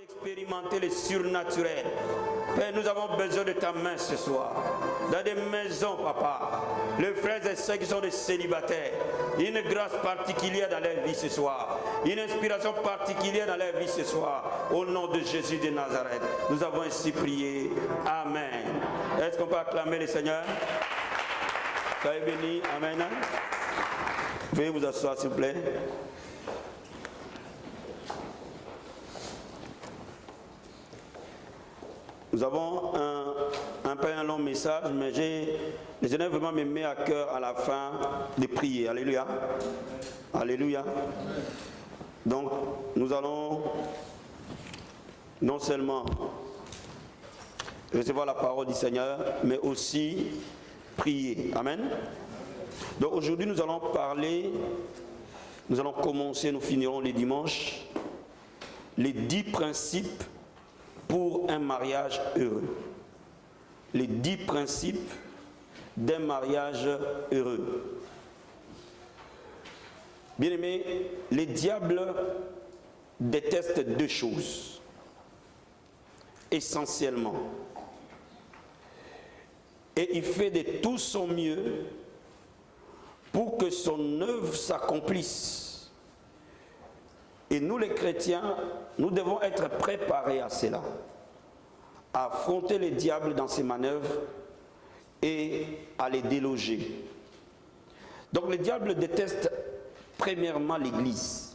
Expérimenter le surnaturel. Père, nous avons besoin de ta main ce soir. Dans des maisons, papa, les frères et sœurs qui sont des célibataires, une grâce particulière dans leur vie ce soir. Une inspiration particulière dans leur vie ce soir. Au nom de Jésus de Nazareth, nous avons ainsi prié. Amen. Est-ce qu'on peut acclamer le Seigneur? Soyez bénis. Amen. Veuillez vous asseoir, s'il vous plaît. Nous avons un long message, mais le Seigneur vraiment me met à cœur à la fin de prier. Alléluia. Alléluia. Donc, nous allons non seulement recevoir la parole du Seigneur, mais aussi prier. Amen. Donc, aujourd'hui, nous allons parler, nous allons commencer, nous finirons les dimanches, les 10 principes pour un mariage heureux. Les 10 principes d'un mariage heureux. Bien-aimés, les diables détestent 2 choses, essentiellement. Et il fait de tout son mieux pour que son œuvre s'accomplisse. Et nous les chrétiens, nous devons être préparés à cela, à affronter les diables dans ses manœuvres et à les déloger. Donc le diable déteste premièrement l'Église.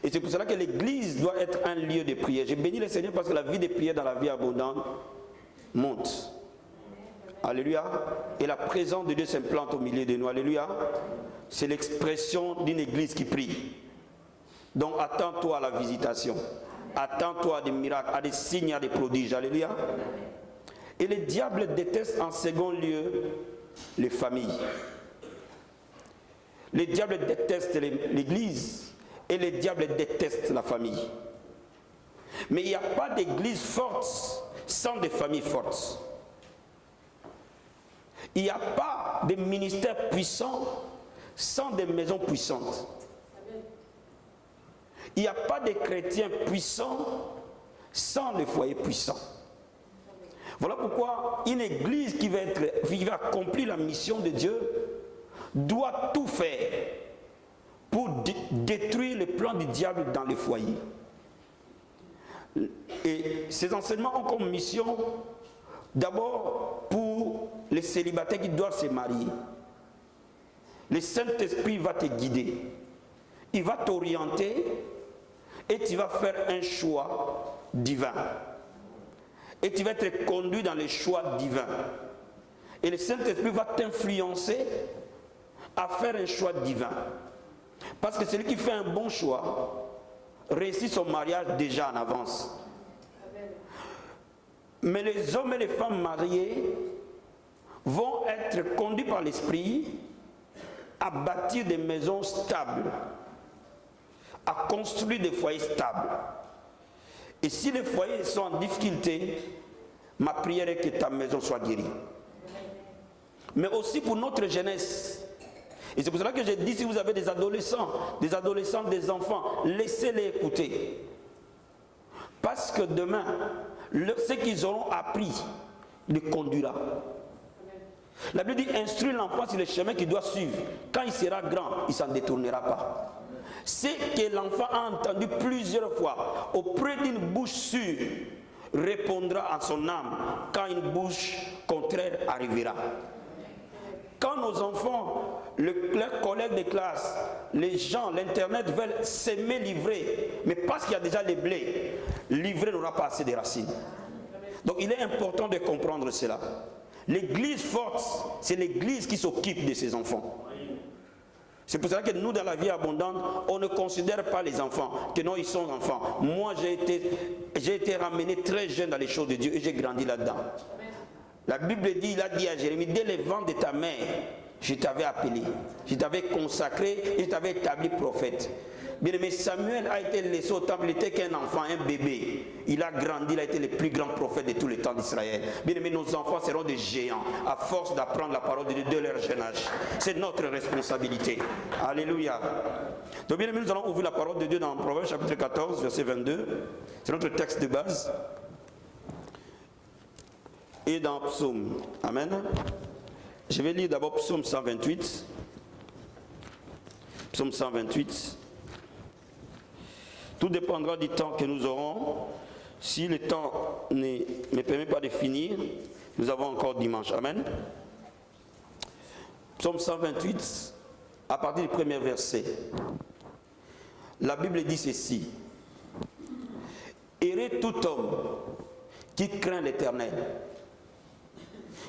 Et c'est pour cela que l'Église doit être un lieu de prière. J'ai béni le Seigneur parce que la vie de prière dans la vie abondante monte. Alléluia. Et la présence de Dieu s'implante au milieu de nous. Alléluia. C'est l'expression d'une Église qui prie. Donc attends-toi à la visitation, attends-toi à des miracles, à des signes, à des prodiges. Alléluia. Et les diables détestent en second lieu les familles. Les diables détestent l'Église et les diables détestent la famille. Mais il n'y a pas d'église forte sans des familles fortes. Il n'y a pas de ministère puissant sans des maisons puissantes. Il n'y a pas de chrétiens puissants sans les foyers puissants. Voilà pourquoi une église qui va accomplir la mission de Dieu doit tout faire pour détruire les plans du diable dans les foyers. Et ces enseignements ont comme mission d'abord pour les célibataires qui doivent se marier. Le Saint-Esprit va te guider. Il va t'orienter et tu vas faire un choix divin. Et tu vas être conduit dans les choix divins. Et le Saint-Esprit va t'influencer à faire un choix divin. Parce que celui qui fait un bon choix réussit son mariage déjà en avance. Mais les hommes et les femmes mariés vont être conduits par l'Esprit à bâtir des maisons stables, à construire des foyers stables. Et si les foyers sont en difficulté, ma prière est que ta maison soit guérie. Mais aussi pour notre jeunesse. Et c'est pour cela que j'ai dit, si vous avez des adolescents, des enfants, laissez-les écouter. Parce que demain, ce qu'ils auront appris les conduira. La Bible dit, instruire l'enfant sur le chemin qu'il doit suivre. Quand il sera grand, il ne s'en détournera pas. Ce que l'enfant a entendu plusieurs fois auprès d'une bouche sûre répondra à son âme quand une bouche contraire arrivera. Quand nos enfants, leurs collègues de classe, les gens, l'internet veulent s'aimer livrer, mais parce qu'il y a déjà les blés, livrer n'aura pas assez de racines. Donc il est important de comprendre cela. L'église forte, c'est l'église qui s'occupe de ses enfants. C'est pour cela que nous, dans la vie abondante, on ne considère pas les enfants, que non, ils sont enfants. Moi, j'ai été ramené très jeune dans les choses de Dieu et j'ai grandi là-dedans. La Bible dit, il a dit à Jérémie, dès le ventre de ta mère, je t'avais appelé, je t'avais consacré et je t'avais établi prophète. Bien-aimé, Samuel a été laissé au temple, il était qu'un enfant, un bébé. Il a grandi, il a été le plus grand prophète de tous les temps d'Israël. Bien-aimé, nos enfants seront des géants à force d'apprendre la parole de Dieu de leur jeune âge. C'est notre responsabilité. Alléluia. Donc, bien-aimé, nous allons ouvrir la parole de Dieu dans Proverbe chapitre 14, verset 22. C'est notre texte de base. Et dans Psaume. Amen. Je vais lire d'abord Psaume 128. Psaume 128. Tout dépendra du temps que nous aurons. Si le temps ne me permet pas de finir, nous avons encore dimanche. Amen. Psaume 128, à partir du premier verset. La Bible dit ceci. Heureux tout homme qui craint l'Éternel,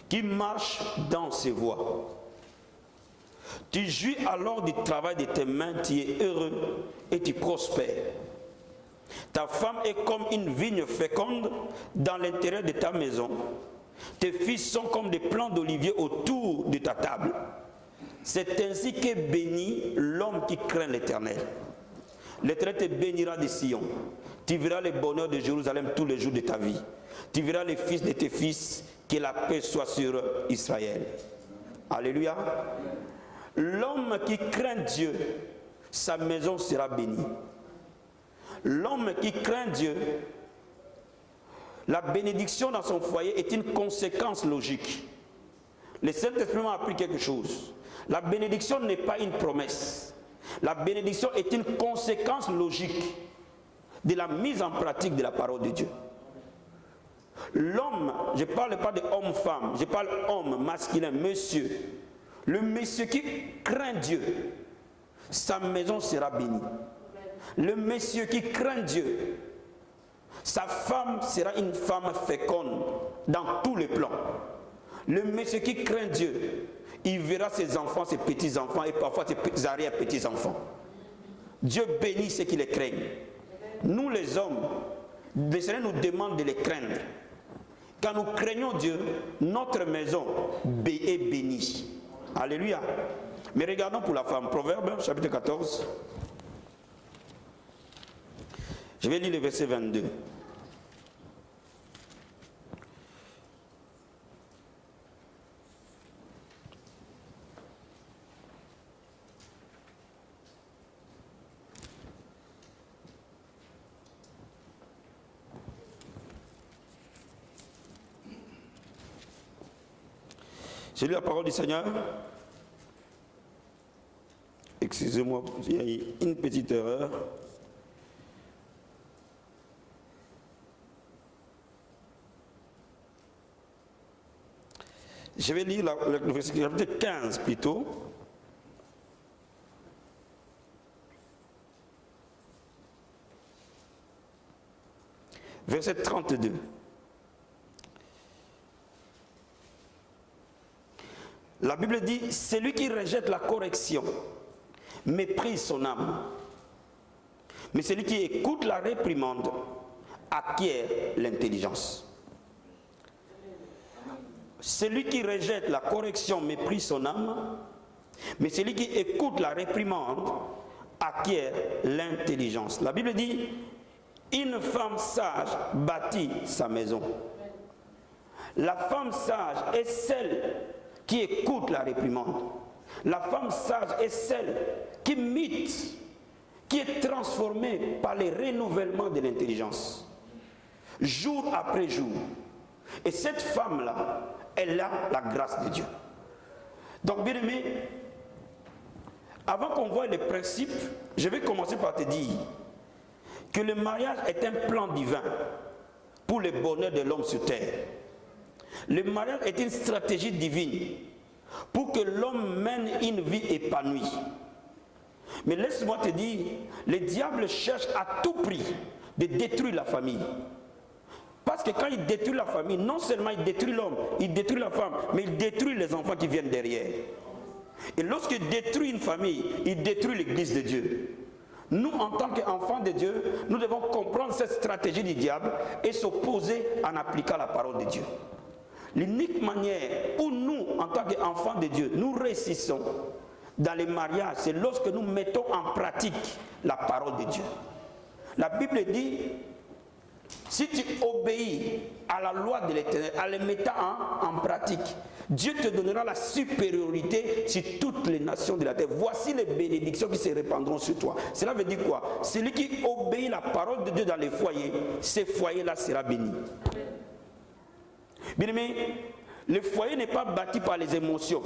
qui marche dans ses voies. Tu jouis alors du travail de tes mains, tu es heureux et tu prospères. Ta femme est comme une vigne féconde dans l'intérieur de ta maison. Tes fils sont comme des plants d'olivier autour de ta table. C'est ainsi qu'est béni l'homme qui craint l'Éternel. L'Éternel te bénira de Sion. Tu verras le bonheur de Jérusalem tous les jours de ta vie. Tu verras les fils de tes fils, que la paix soit sur Israël. Alléluia. L'homme qui craint Dieu, sa maison sera bénie. L'homme qui craint Dieu, la bénédiction dans son foyer est une conséquence logique. Le Saint-Esprit m'a appris quelque chose. La bénédiction n'est pas une promesse. La bénédiction est une conséquence logique de la mise en pratique de la parole de Dieu. L'homme, je ne parle pas de homme-femme, je parle homme, masculin, monsieur. Le monsieur qui craint Dieu, sa maison sera bénie. Le monsieur qui craint Dieu, sa femme sera une femme féconde dans tous les plans. Le monsieur qui craint Dieu, il verra ses enfants, ses petits-enfants et parfois ses arrière-petits-enfants. Dieu bénit ceux qui les craignent. Nous les hommes, le Seigneur nous demande de les craindre. Quand nous craignons Dieu, notre maison est bénie. Alléluia. Mais regardons pour la femme. Proverbe chapitre 14. Je vais lire le verset 22. J'ai lu la parole du Seigneur. Excusez-moi, il y a eu une petite erreur. Je vais lire le verset 15 plutôt. Verset 32. La Bible dit, celui qui rejette la correction méprise son âme. Mais celui qui écoute la réprimande acquiert l'intelligence. Celui qui rejette la correction méprise son âme, mais celui qui écoute la réprimande acquiert l'intelligence. La Bible dit, une femme sage bâtit sa maison. La femme sage est celle qui écoute la réprimande. La femme sage est celle qui imite, qui est transformée par le renouvellement de l'intelligence, jour après jour. Et cette femme-là, elle a la grâce de Dieu. Donc, bien aimé, avant qu'on voie les principes, je vais commencer par te dire que le mariage est un plan divin pour le bonheur de l'homme sur terre. Le mariage est une stratégie divine pour que l'homme mène une vie épanouie. Mais laisse-moi te dire, le diable cherche à tout prix de détruire la famille. Parce que quand il détruit la famille, non seulement il détruit l'homme, il détruit la femme, mais il détruit les enfants qui viennent derrière. Et lorsqu'il détruit une famille, il détruit l'église de Dieu. Nous, en tant qu'enfants de Dieu, nous devons comprendre cette stratégie du diable et s'opposer en appliquant la parole de Dieu. L'unique manière où nous, en tant qu'enfants de Dieu, nous réussissons dans les mariages, c'est lorsque nous mettons en pratique la parole de Dieu. La Bible dit, si tu obéis à la loi de l'Éternel, en les mettant en pratique, Dieu te donnera la supériorité sur toutes les nations de la terre. Voici les bénédictions qui se répandront sur toi. Cela veut dire quoi? Celui qui obéit la parole de Dieu dans les foyers, ces foyers-là sera béni. Bien aimé, le foyer n'est pas bâti par les émotions.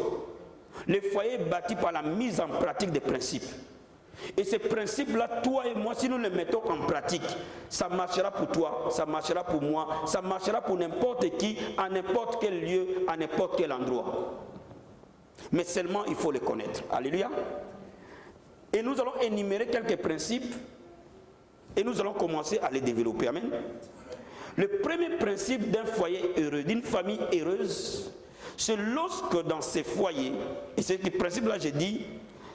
Le foyer est bâti par la mise en pratique des principes. Et ces principes-là, toi et moi, si nous les mettons en pratique, ça marchera pour toi, ça marchera pour moi, ça marchera pour n'importe qui, à n'importe quel lieu, à n'importe quel endroit. Mais seulement, il faut les connaître. Alléluia. Et nous allons énumérer quelques principes et nous allons commencer à les développer. Amen. Le premier principe d'un foyer heureux, d'une famille heureuse, c'est lorsque dans ces foyers, et c'est le principe-là, j'ai dit,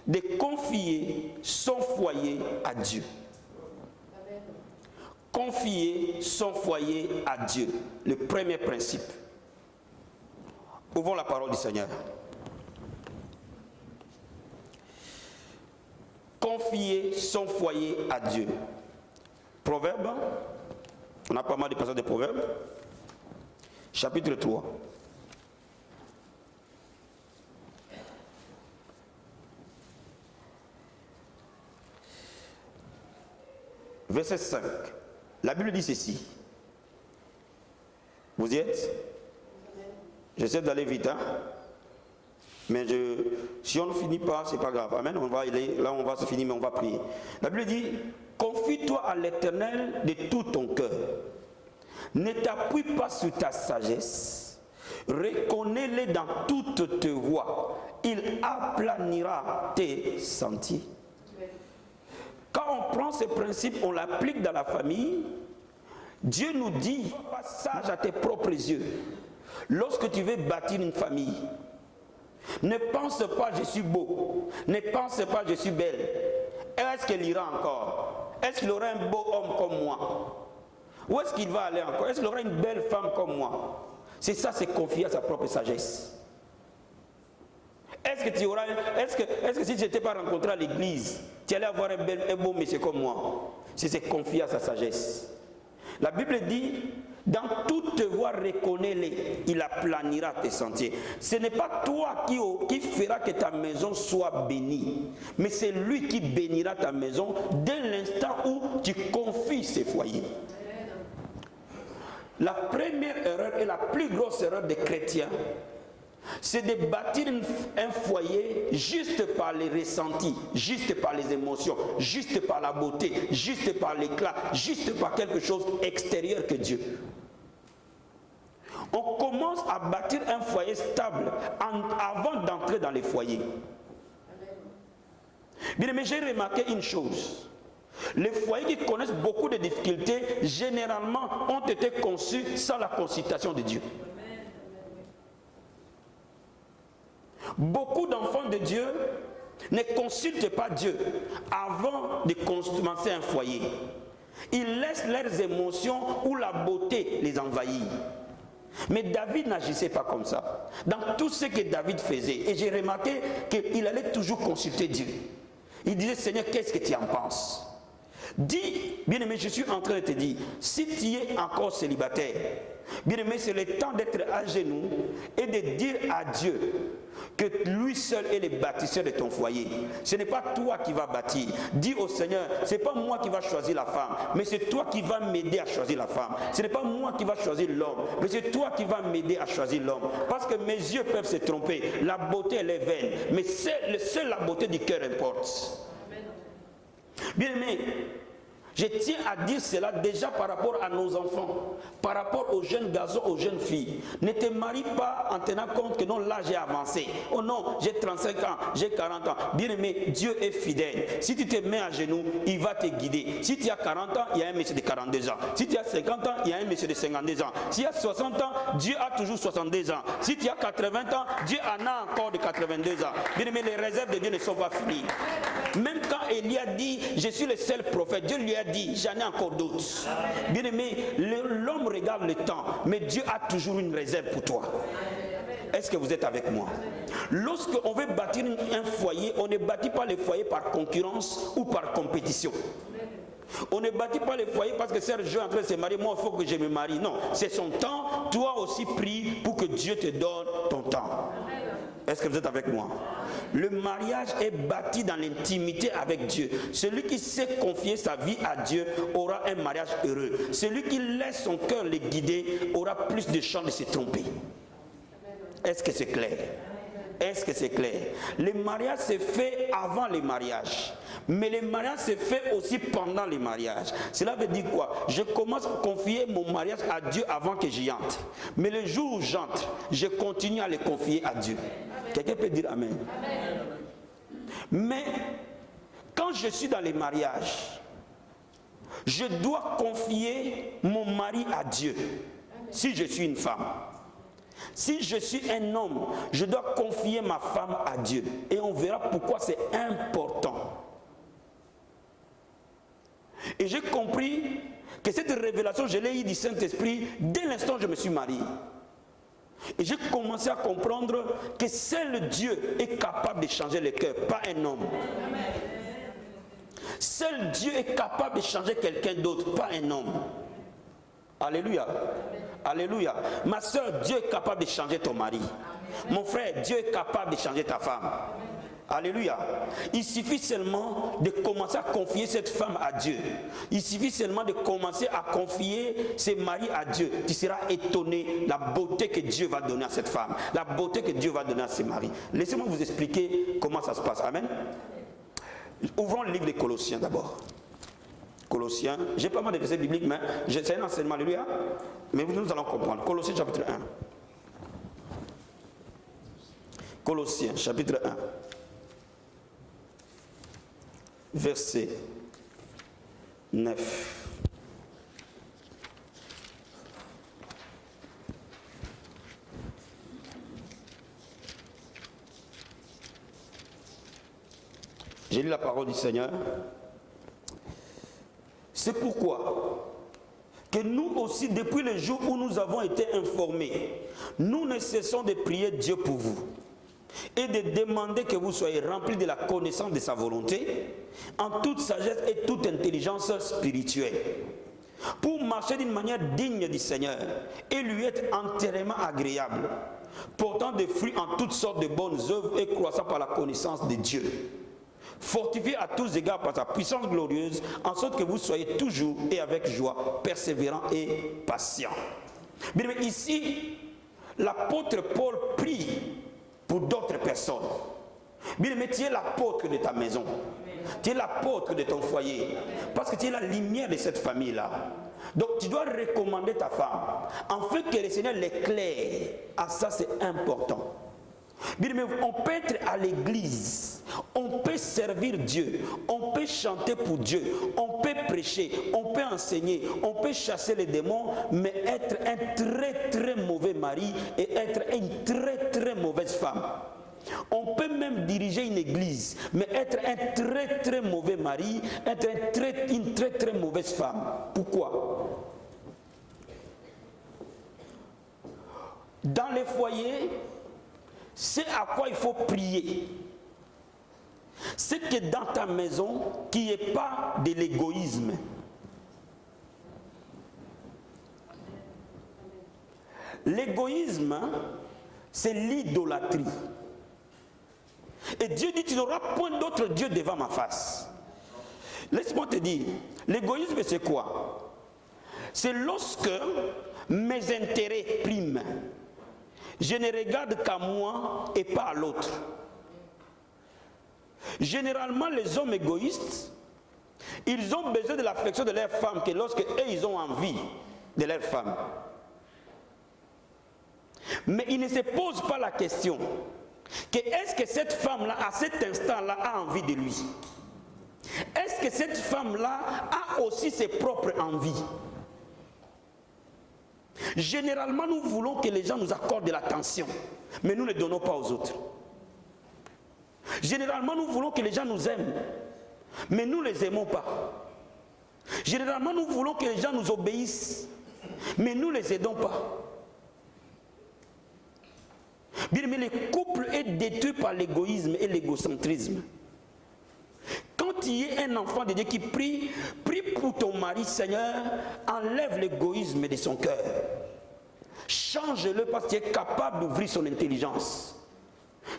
de confier son foyer à Dieu. Confier son foyer à Dieu. Le premier principe. Ouvrons la parole du Seigneur. Confier son foyer à Dieu. Proverbe. On a pas mal de passages de Proverbes. Chapitre 3. Verset 5. La Bible dit ceci. Vous y êtes? J'essaie d'aller vite, hein? Mais si on ne finit pas, c'est pas grave. Amen. On va aller, là on va se finir, mais on va prier. La Bible dit, confie-toi à l'Éternel de tout ton cœur. Ne t'appuie pas sur ta sagesse. Reconnais-le dans toutes tes voies. Il aplanira tes sentiers. Quand on prend ce principe, on l'applique dans la famille, Dieu nous dit, sois pas sage à tes propres yeux. Lorsque tu veux bâtir une famille, ne pense pas je suis beau, ne pense pas je suis belle. Est-ce qu'elle ira encore? Est-ce qu'il aura un beau homme comme moi? Où est-ce qu'il va aller encore? Est-ce qu'il aura une belle femme comme moi? C'est ça, c'est confier à sa propre sagesse. Est-ce que tu auras, est-ce que si tu n'étais pas rencontré à l'église, tu allais avoir un beau monsieur comme moi? C'est confier à sa sagesse. La Bible dit, dans toutes tes voies, reconnais-les, il aplanira tes sentiers. Ce n'est pas toi qui fera que ta maison soit bénie, mais c'est lui qui bénira ta maison dès l'instant où tu confies ses foyers. La première erreur et la plus grosse erreur des chrétiens, c'est de bâtir un foyer juste par les ressentis, juste par les émotions, juste par la beauté, juste par l'éclat, juste par quelque chose extérieur que Dieu. On commence à bâtir un foyer stable avant d'entrer dans les foyers. Bien aimé, j'ai remarqué une chose. Les foyers qui connaissent beaucoup de difficultés, généralement, ont été conçus sans la consultation de Dieu. Beaucoup d'enfants de Dieu ne consultent pas Dieu avant de commencer un foyer. Ils laissent leurs émotions ou la beauté les envahir. Mais David n'agissait pas comme ça. Dans tout ce que David faisait, et j'ai remarqué qu'il allait toujours consulter Dieu. Il disait, Seigneur, qu'est-ce que tu en penses? Dis, bien-aimé, je suis en train de te dire, si tu es encore célibataire, bien-aimé, c'est le temps d'être à genoux et de dire à Dieu que lui seul est le bâtisseur de ton foyer. Ce n'est pas toi qui vas bâtir. Dis au Seigneur, ce n'est pas moi qui va choisir la femme, mais c'est toi qui vas m'aider à choisir la femme. Ce n'est pas moi qui va choisir l'homme, mais c'est toi qui vas m'aider à choisir l'homme. Parce que mes yeux peuvent se tromper. La beauté, elle est vaine, mais seule la beauté du cœur importe. Bien-aimé, je tiens à dire cela déjà par rapport à nos enfants, par rapport aux jeunes garçons, aux jeunes filles. Ne te marie pas en tenant compte que non, là j'ai avancé. Oh non, j'ai 35 ans, j'ai 40 ans. Bien-aimé, Dieu est fidèle. Si tu te mets à genoux, il va te guider. Si tu as 40 ans, il y a un monsieur de 42 ans. Si tu as 50 ans, il y a un monsieur de 52 ans. Si tu as 60 ans, Dieu a toujours 62 ans. Si tu as 80 ans, Dieu en a encore de 82 ans. Bien-aimé, les réserves de Dieu ne sont pas finies. Même quand Élie a dit, je suis le seul prophète, Dieu lui a dit, j'en ai encore d'autres. Bien aimé, l'homme regarde le temps, mais Dieu a toujours une réserve pour toi. Est-ce que vous êtes avec moi? Lorsqu'on veut bâtir un foyer, on ne bâtit pas le foyer par concurrence ou par compétition. On ne bâtit pas le foyer parce que Serge est en train de se marier, moi il faut que je me marie. Non, c'est son temps, toi aussi prie pour que Dieu te donne ton temps. Est-ce que vous êtes avec moi? Le mariage est bâti dans l'intimité avec Dieu. Celui qui sait confier sa vie à Dieu aura un mariage heureux. Celui qui laisse son cœur le guider aura plus de chances de se tromper. Est-ce que c'est clair? Est-ce que c'est clair? Le mariage se fait avant le mariage. Mais le mariage se fait aussi pendant le mariage. Cela veut dire quoi? Je commence à confier mon mariage à Dieu avant que j'y entre. Mais le jour où j'entre, je continue à le confier à Dieu. Quelqu'un peut dire Amen. Mais quand je suis dans le mariage, je dois confier mon mari à Dieu. Si je suis une femme. Si je suis un homme, je dois confier ma femme à Dieu. Et on verra pourquoi c'est important. Et j'ai compris que cette révélation, je l'ai eue du Saint-Esprit dès l'instant où je me suis marié. Et j'ai commencé à comprendre que seul Dieu est capable de changer le cœur, pas un homme. Seul Dieu est capable de changer quelqu'un d'autre, pas un homme. Alléluia. Alléluia. Ma soeur, Dieu est capable de changer ton mari. Mon frère, Dieu est capable de changer ta femme. Alléluia. Il suffit seulement de commencer à confier cette femme à Dieu. Il suffit seulement de commencer à confier ses maris à Dieu. Tu seras étonné de la beauté que Dieu va donner à cette femme. La beauté que Dieu va donner à ses maris. Laissez-moi vous expliquer comment ça se passe. Amen. Ouvrons le livre des Colossiens d'abord. Colossiens, j'ai pas mal de versets bibliques, mais c'est un enseignement, alléluia. Mais nous allons comprendre. Colossiens chapitre 1. Colossiens chapitre 1. Verset 9. J'ai lu la parole du Seigneur. C'est pourquoi que nous aussi, depuis le jour où nous avons été informés, nous ne cessons de prier Dieu pour vous et de demander que vous soyez remplis de la connaissance de sa volonté, en toute sagesse et toute intelligence spirituelle, pour marcher d'une manière digne du Seigneur et lui être entièrement agréable, portant des fruits en toutes sortes de bonnes œuvres et croissant par la connaissance de Dieu. Fortifié à tous égards par sa puissance glorieuse, en sorte que vous soyez toujours et avec joie, persévérants et patients. Bien, mais ici, l'apôtre Paul prie pour d'autres personnes. Bien, mais tu es l'apôtre de ta maison. Tu es l'apôtre de ton foyer. Parce que tu es la lumière de cette famille-là. Donc tu dois recommander ta femme. Afin que le Seigneur l'éclaire. Ah, ça c'est important. Bien, mais on peut être à l'église, on peut servir Dieu, on peut chanter pour Dieu, on peut prêcher, on peut enseigner, on peut chasser les démons, mais être un très très mauvais mari et être une très très mauvaise femme. On peut même diriger une église, mais être un très très mauvais mari, être une très très mauvaise femme. Pourquoi? Dans les foyers, c'est à quoi il faut prier. C'est que dans ta maison, qu'il n'y ait pas de l'égoïsme. L'égoïsme, c'est l'idolâtrie. Et Dieu dit, tu n'auras point d'autre Dieu devant ma face. Laisse-moi te dire, l'égoïsme c'est quoi? C'est lorsque mes intérêts priment. Je ne regarde qu'à moi et pas à l'autre. Généralement, les hommes égoïstes, ils ont besoin de l'affection de leur femme que lorsque eux, ils ont envie de leur femme. Mais ils ne se posent pas la question que est-ce que cette femme-là, à cet instant-là, a envie de lui? Est-ce que cette femme-là a aussi ses propres envies? Généralement, nous voulons que les gens nous accordent de l'attention, mais nous ne donnons pas aux autres. Généralement, nous voulons que les gens nous aiment, mais nous ne les aimons pas. Généralement, nous voulons que les gens nous obéissent, mais nous ne les aidons pas. Bien, mais le couple est détruit par l'égoïsme et l'égocentrisme. Quand il y a un enfant de Dieu qui prie, prie pour ton mari, Seigneur, enlève l'égoïsme de son cœur. Change-le parce que tu es capable d'ouvrir son intelligence.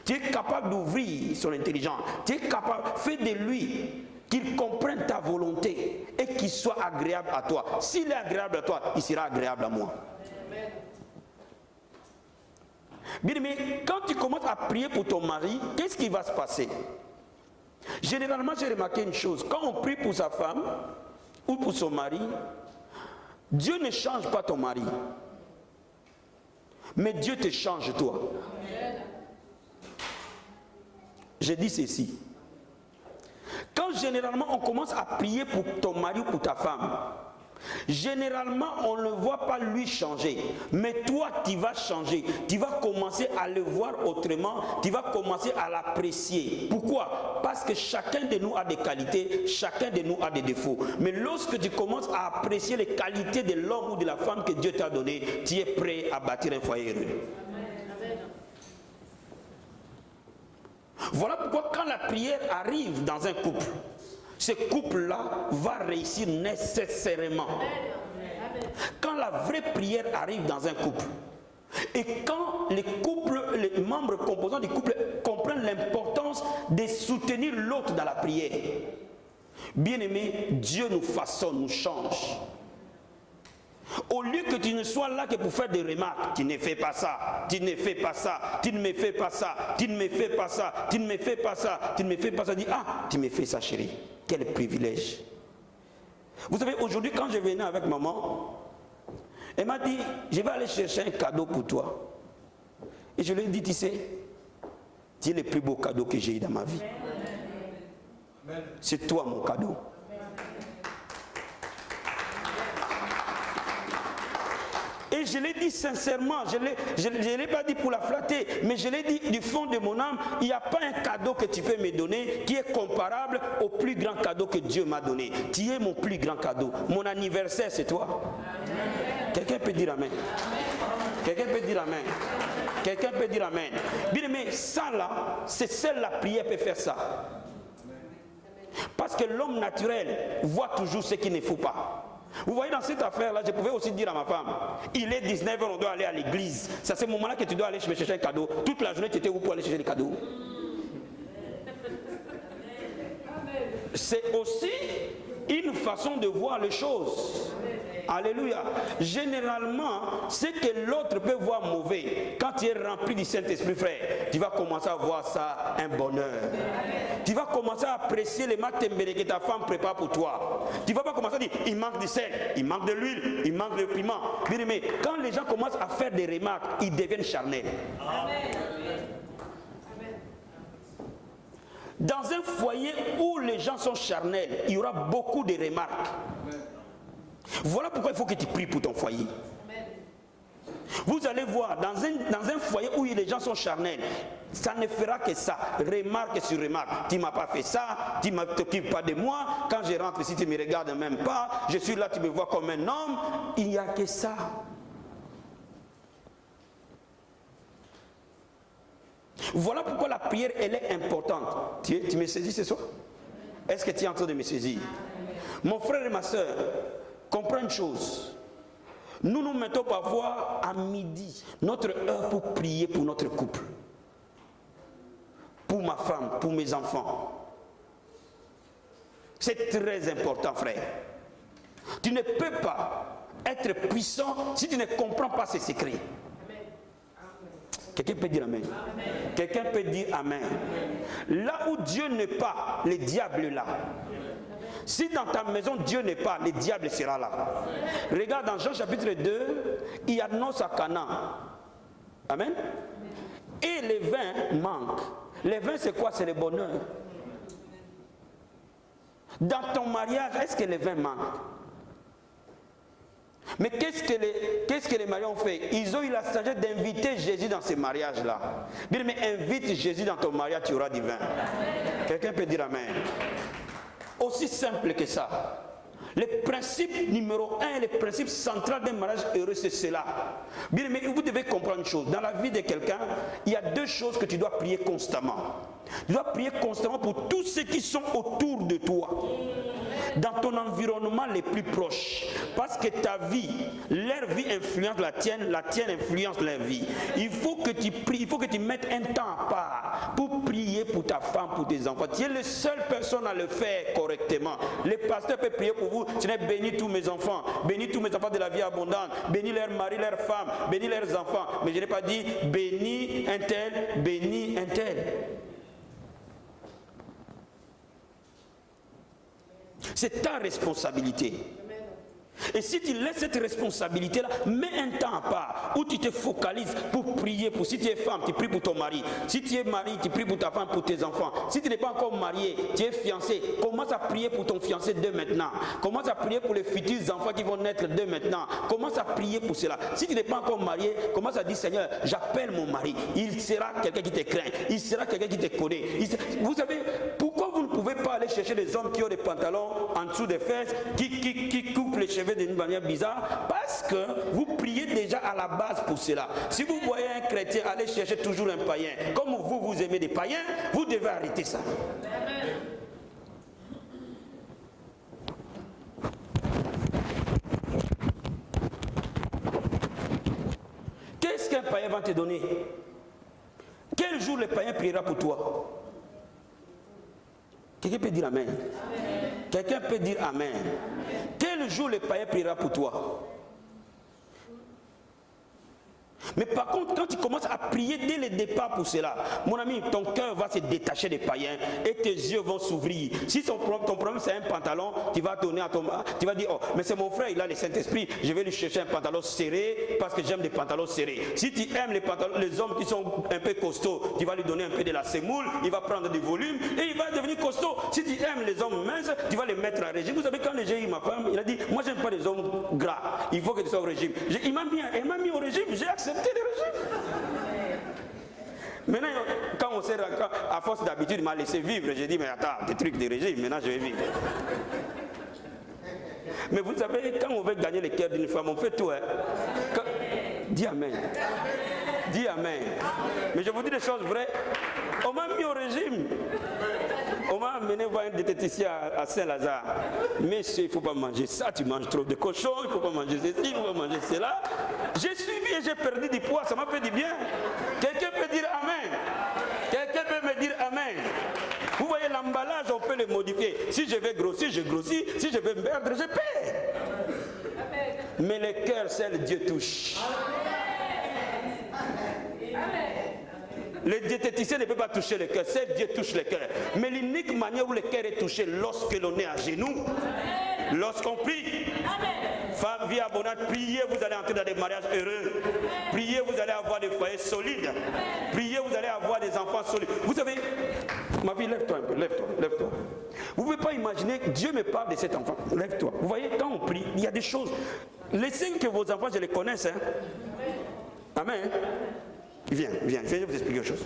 Tu es capable d'ouvrir son intelligence. Tu es capable, fais de lui qu'il comprenne ta volonté et qu'il soit agréable à toi. S'il est agréable à toi, il sera agréable à moi. Bien, mais quand tu commences à prier pour ton mari, qu'est-ce qui va se passer? Généralement, j'ai remarqué une chose. Quand on prie pour sa femme ou pour son mari, Dieu ne change pas ton mari. Mais Dieu te change toi. Je dis ceci. Quand généralement on commence à prier pour ton mari ou pour ta femme, généralement on ne voit pas lui changer, mais toi tu vas changer, tu vas commencer à le voir autrement, tu vas commencer à l'apprécier. Pourquoi? Parce que chacun de nous a des qualités, chacun de nous a des défauts, mais lorsque tu commences à apprécier les qualités de l'homme ou de la femme que Dieu t'a donné, tu es prêt à bâtir un foyer heureux. Voilà pourquoi quand la prière arrive dans un couple, ce couple-là va réussir nécessairement. Quand la vraie prière arrive dans un couple, et quand les membres composants du couple comprennent l'importance de soutenir l'autre dans la prière, bien aimé, Dieu nous façonne, nous change. Au lieu que tu ne sois là que pour faire des remarques, tu ne fais pas ça, tu ne fais pas ça, tu ne me fais pas ça, tu ne me fais pas ça, tu ne me fais pas ça, tu ne me fais pas ça, dis ah, tu me fais ça chérie, quel privilège. Vous savez, aujourd'hui quand je venais avec maman, elle m'a dit, je vais aller chercher un cadeau pour toi. Et je lui ai dit, tu sais, tu es le plus beau cadeau que j'ai eu dans ma vie. C'est toi mon cadeau. Et je l'ai dit sincèrement, je ne l'ai pas dit pour la flatter, mais je l'ai dit du fond de mon âme, il n'y a pas un cadeau que tu peux me donner qui est comparable au plus grand cadeau que Dieu m'a donné. Tu es mon plus grand cadeau. Mon anniversaire, c'est toi. Quelqu'un peut dire amen. Quelqu'un peut dire amen. Quelqu'un peut dire amen. Bien aimé, ça là, c'est seule la prière peut faire ça. Parce que l'homme naturel voit toujours ce qu'il ne faut pas. Vous voyez, dans cette affaire-là, je pouvais aussi dire à ma femme, il est 19h, on doit aller à l'église. C'est à ce moment-là que tu dois aller me chercher un cadeau. Toute la journée, tu étais où pour aller chercher les cadeaux? C'est aussi une façon de voir les choses. Alléluia. Généralement, ce que l'autre peut voir mauvais, quand tu es rempli du Saint-Esprit, frère, tu vas commencer à voir ça un bonheur. Tu vas commencer à apprécier les matembele que ta femme prépare pour toi. Tu ne vas pas commencer à dire, il manque du sel, il manque de l'huile, il manque de piment. Mais quand les gens commencent à faire des remarques, ils deviennent charnels. Dans un foyer où les gens sont charnels, il y aura beaucoup de remarques. Voilà pourquoi il faut que tu pries pour ton foyer. Vous allez voir, dans un foyer où les gens sont charnels, ça ne fera que ça, remarque sur remarque. Tu ne m'as pas fait ça, tu ne t'occupes pas de moi, quand je rentre ici, tu ne me regardes même pas, je suis là, tu me vois comme un homme, il n'y a que ça. Voilà pourquoi la prière, elle est importante. Tu me saisis ce soir? Est-ce que tu es en train de me saisir? Mon frère et ma soeur, comprends une chose. Nous nous mettons parfois à midi, notre heure pour prier pour notre couple, pour ma femme, pour mes enfants. C'est très important, frère. Tu ne peux pas être puissant si tu ne comprends pas ces secrets. Quelqu'un peut dire amen. Quelqu'un peut dire amen. Là où Dieu n'est pas, le diable est là. Si dans ta maison Dieu n'est pas, le diable sera là. Regarde dans Jean chapitre 2, il annonce à Canaan. Amen. Et le vin manque. Le vin c'est quoi? C'est le bonheur. Dans ton mariage, est-ce que le vin manque? Mais qu'est-ce que les mariés ont fait? Ils ont eu la sagesse d'inviter Jésus dans ce mariage-là. Bien, mais invite Jésus dans ton mariage, tu auras du vin. Quelqu'un peut dire amen. Aussi simple que ça. Le principe numéro 1, le principe central d'un mariage heureux, c'est cela. Bien, mais vous devez comprendre une chose. Dans la vie de quelqu'un, il y a deux choses que tu dois prier constamment. Tu dois prier constamment pour tous ceux qui sont autour de toi, dans ton environnement les plus proches. Parce que ta vie, leur vie influence la tienne influence leur vie. Il faut que tu pries, il faut que tu mettes un temps à part pour prier pour ta femme, pour tes enfants. Tu es la seule personne à le faire correctement. Les pasteurs peuvent prier pour vous. Tu n'es béni tous mes enfants, bénis tous mes enfants de la vie abondante, bénis leurs maris, leurs femmes, bénis leurs enfants. Mais je n'ai pas dit bénis un tel, bénis un tel. C'est ta responsabilité. Et si tu laisses cette responsabilité-là, mets un temps à part où tu te focalises pour prier. Si tu es femme, tu pries pour ton mari. Si tu es mari, tu pries pour ta femme, pour tes enfants. Si tu n'es pas encore marié, tu es fiancé, commence à prier pour ton fiancé dès maintenant. Commence à prier pour les futurs enfants qui vont naître dès maintenant. Commence à prier pour cela. Si tu n'es pas encore marié, commence à dire, Seigneur, j'appelle mon mari. Il sera quelqu'un qui te craint. Il sera quelqu'un qui te connaît. Vous savez, pourquoi vous ne pouvez pas aller chercher des hommes qui ont des pantalons en dessous des fesses, qui coupent les cheveux d'une manière bizarre? Parce que vous priez déjà à la base pour cela. Si vous voyez un chrétien aller chercher toujours un païen, comme vous aimez des païens, vous devez arrêter ça. Qu'est-ce qu'un païen va te donner? Quel jour le païen priera pour toi? Quelqu'un peut dire Amen. Quelqu'un peut dire Amen. Quel jour le païen priera pour toi? Mais par contre, quand tu commences à prier dès le départ pour cela, mon ami, ton cœur va se détacher des païens et tes yeux vont s'ouvrir. Si ton problème c'est un pantalon, tu vas donner à tu vas dire, oh, mais c'est mon frère, il a le Saint-Esprit, je vais lui chercher un pantalon serré parce que j'aime des pantalons serrés. Si tu aimes les hommes qui sont un peu costauds, tu vas lui donner un peu de la semoule, il va prendre du volume et il va devenir costaud. Si tu aimes les hommes minces, tu vas les mettre à régime. Vous savez, quand j'ai eu ma femme, il a dit, moi j'aime pas les hommes gras, il faut que tu sois au régime. Il m'a mis au régime, j'ai accepté le régime. Maintenant, quand on s'est rencontré, à force d'habitude, il m'a laissé vivre. J'ai dit, mais attends, des trucs de régime, maintenant je vais vivre. Mais vous savez, quand on veut gagner le cœur d'une femme, on fait tout. Hein? Dis Amen. Dis Amen. Mais je vous dis des choses vraies. On m'a mis au régime. On m'a amené voir un diététicien à Saint-Lazare. Monsieur, il ne faut pas manger ça, tu manges trop de cochon, il ne faut pas manger ceci, il ne faut pas manger cela. J'ai suivi et j'ai perdu du poids, ça m'a fait du bien. Quelqu'un peut dire Amen. Quelqu'un peut me dire Amen. Vous voyez, l'emballage, on peut le modifier. Si je vais grossir, je grossis. Si je vais me perdre, je perds. Mais le cœur, seul Dieu touche. Le diététicien ne peut pas toucher le cœur, seul Dieu touche le cœur. Mais l'unique manière où le cœur est touché, lorsque l'on est à genoux, lorsqu'on prie. Femme, vie abondante, priez, vous allez entrer dans des mariages heureux. Priez, vous allez avoir des foyers solides. Priez, vous allez avoir des enfants solides. Vous savez, ma vie, lève-toi un peu, lève-toi. Vous ne pouvez pas imaginer, Dieu me parle de cet enfant. Lève-toi. Vous voyez, quand on prie, il y a des choses. Laissez que vos enfants, je les connaisse. Hein. Amen. Viens, je vais vous expliquer quelque chose.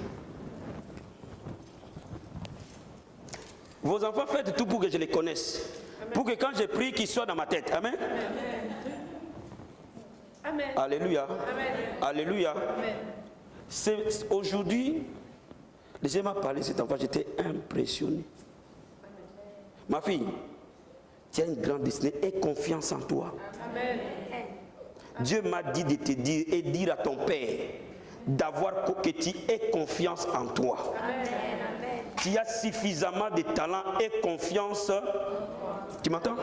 Vos enfants, faites tout pour que je les connaisse. Amen. Pour que quand je prie, qu'ils soient dans ma tête. Amen. Amen. Alléluia. Amen. Alléluia. Aujourd'hui, le Seigneur m'a parlé de cet enfant, j'étais impressionné. Amen. Ma fille, tu as une grande destinée, aie confiance en toi. Amen. Dieu m'a dit de te dire et dire à ton père que tu aies confiance en toi. Amen. Tu as suffisamment de talent et confiance. Tu m'entends?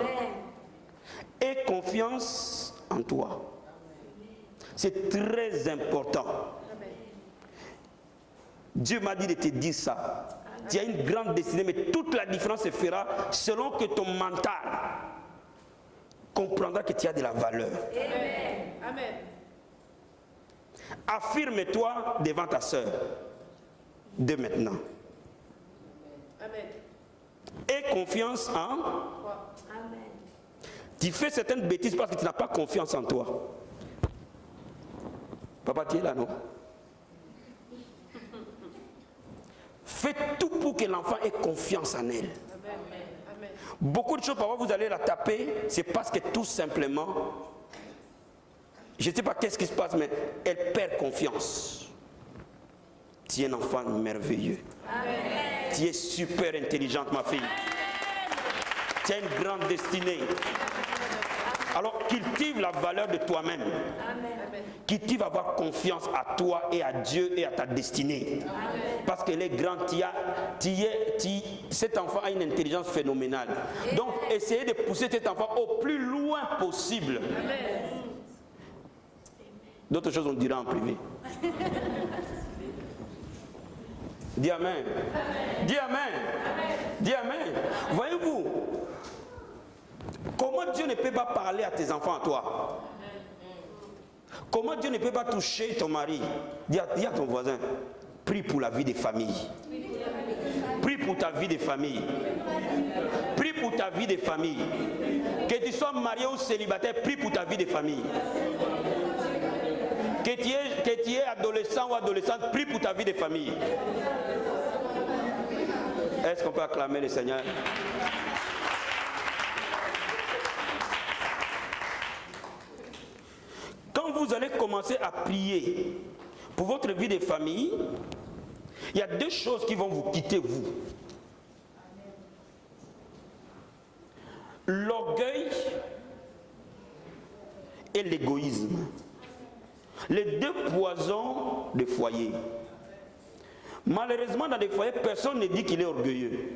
Aie confiance en toi. C'est très important. Amen. Dieu m'a dit de te dire ça. Amen. Tu as une grande destinée, mais toute la différence se fera selon que ton mental comprendra que tu as de la valeur. Amen. Amen. Affirme-toi devant ta sœur de maintenant. Amen. Aie confiance en. Amen. Tu fais certaines bêtises parce que tu n'as pas confiance en toi. Papa, tu es là, non? Fais tout pour que l'enfant ait confiance en elle. Amen. Beaucoup de choses, parfois vous allez la taper, c'est parce que tout simplement, je ne sais pas qu'est-ce qui se passe, mais elle perd confiance. Tu es un enfant merveilleux. Amen. Tu es super intelligente, ma fille. Tu as une grande destinée. Alors cultive la valeur de toi-même. Cultive avoir confiance à toi et à Dieu et à ta destinée. Amen. Parce qu'elle est grande. Cet enfant a une intelligence phénoménale. Donc essayez de pousser cet enfant au plus loin possible. D'autres choses on dira en privé. Dis amen. Dis amen. Dis amen. Voyez-vous, comment Dieu ne peut pas parler à tes enfants, à toi? Comment Dieu ne peut pas toucher ton mari? Dis à ton voisin, prie pour la vie des familles. Prie pour ta vie des familles. Prie pour ta vie des familles. Que tu sois marié ou célibataire, prie pour ta vie des familles. Que tu es adolescent ou adolescente, prie pour ta vie des familles. Est-ce qu'on peut acclamer le Seigneur? Quand vous allez commencer à prier pour votre vie de famille, il y a deux choses qui vont vous quitter, vous. L'orgueil et l'égoïsme. Les deux poisons de foyer. Malheureusement, dans des foyers, personne ne dit qu'il est orgueilleux.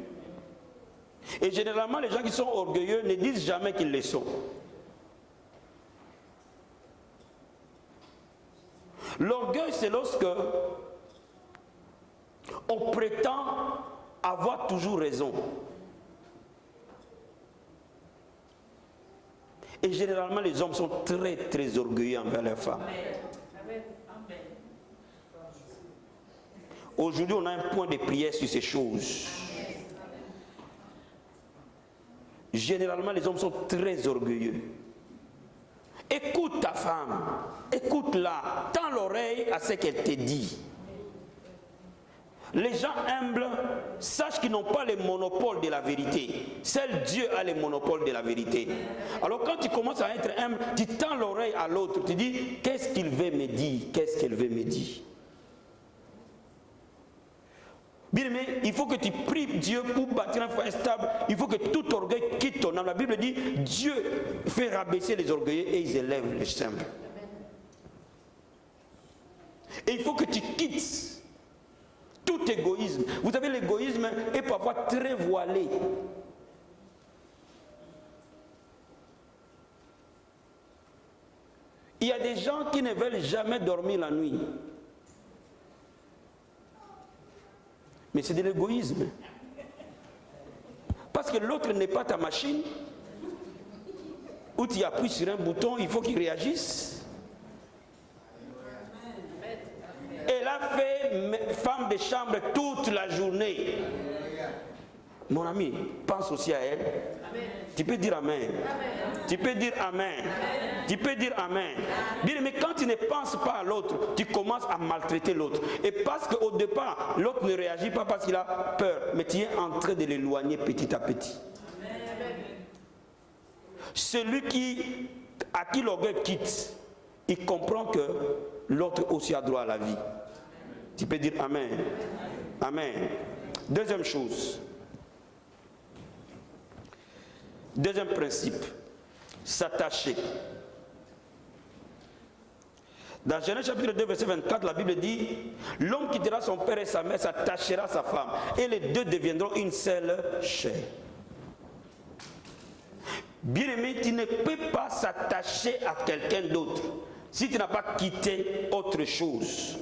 Et généralement, les gens qui sont orgueilleux ne disent jamais qu'ils le sont. L'orgueil, c'est lorsque on prétend avoir toujours raison. Et généralement, les hommes sont très, très orgueilleux envers leurs femmes. Aujourd'hui, on a un point de prière sur ces choses. Généralement, les hommes sont très orgueilleux. Écoute ta femme, écoute-la, tends l'oreille à ce qu'elle te dit. Les gens humbles sachent qu'ils n'ont pas le monopole de la vérité. Seul Dieu a le monopole de la vérité. Alors quand tu commences à être humble, tu tends l'oreille à l'autre, tu dis, qu'est-ce qu'il veut me dire, qu'est-ce qu'elle veut me dire. Bien aimé, il faut que tu pries Dieu pour bâtir un foyer stable. Il faut que tout orgueil quitte ton âme. La Bible dit, Dieu fait rabaisser les orgueilleux et ils élèvent les simples. Et il faut que tu quittes tout égoïsme. Vous savez, l'égoïsme est parfois très voilé. Il y a des gens qui ne veulent jamais dormir la nuit. Mais c'est de l'égoïsme. Parce que l'autre n'est pas ta machine. Où tu appuies sur un bouton, il faut qu'il réagisse. Elle a fait femme de chambre toute la journée. Mon ami, pense aussi à elle. Tu peux dire amen. Tu peux dire amen. Tu peux dire amen. Bien, mais quand tu ne penses pas à l'autre, tu commences à maltraiter l'autre. Et parce qu'au départ, l'autre ne réagit pas parce qu'il a peur, mais tu es en train de l'éloigner petit à petit. Celui à qui l'orgueil quitte, il comprend que l'autre aussi a droit à la vie. Tu peux dire amen. Amen. Deuxième chose. Deuxième principe. S'attacher. Dans Genèse chapitre 2, verset 24, la Bible dit, l'homme quittera son père et sa mère, s'attachera à sa femme, et les deux deviendront une seule chair. Bien-aimé, tu ne peux pas s'attacher à quelqu'un d'autre si tu n'as pas quitté autre chose.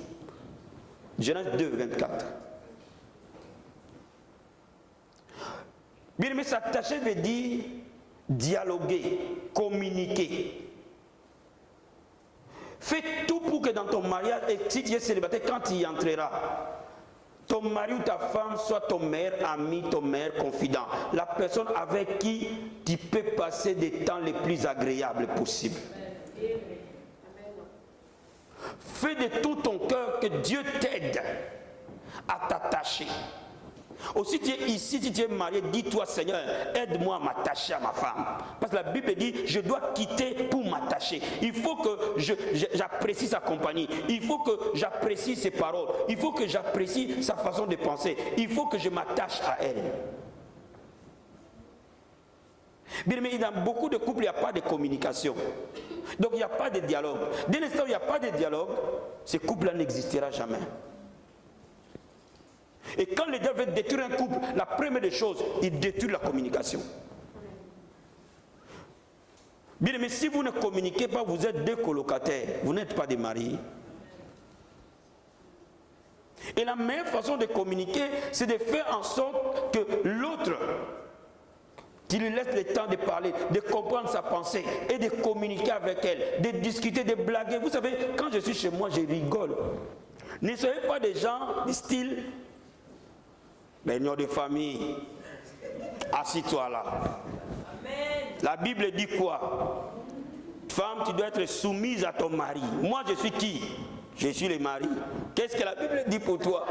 Genèse 2, 24. Bien-aimé, s'attacher veut dire dialoguer, communiquer. Fais tout pour que dans ton mariage, et si tu es célibataire, quand tu y entreras, ton mari ou ta femme soit ton meilleur ami, ton meilleur confident. La personne avec qui tu peux passer des temps les plus agréables possibles. Fais de tout ton cœur que Dieu t'aide à t'attacher. Aussi, tu es ici, si tu es marié, dis-toi, Seigneur, aide-moi à m'attacher à ma femme. Parce que la Bible dit, je dois quitter pour m'attacher. Il faut que j'apprécie sa compagnie. Il faut que j'apprécie ses paroles. Il faut que j'apprécie sa façon de penser. Il faut que je m'attache à elle. Bien, mais dans beaucoup de couples, il n'y a pas de communication. Donc, il n'y a pas de dialogue. Dès l'instant où il n'y a pas de dialogue, ce couple-là n'existera jamais. Et quand le diable veut détruire un couple, la première des choses, il détruit la communication. Bien, mais si vous ne communiquez pas, vous êtes deux colocataires, vous n'êtes pas des mariés. Et la meilleure façon de communiquer, c'est de faire en sorte que l'autre, tu lui laisses le temps de parler, de comprendre sa pensée et de communiquer avec elle, de discuter, de blaguer. Vous savez, quand je suis chez moi, je rigole. Ne soyez pas des gens du style réunion de famille. Assis-toi là. La Bible dit quoi? Femme, tu dois être soumise à ton mari. Moi, je suis qui? Je suis le mari. Qu'est-ce que la Bible dit pour toi?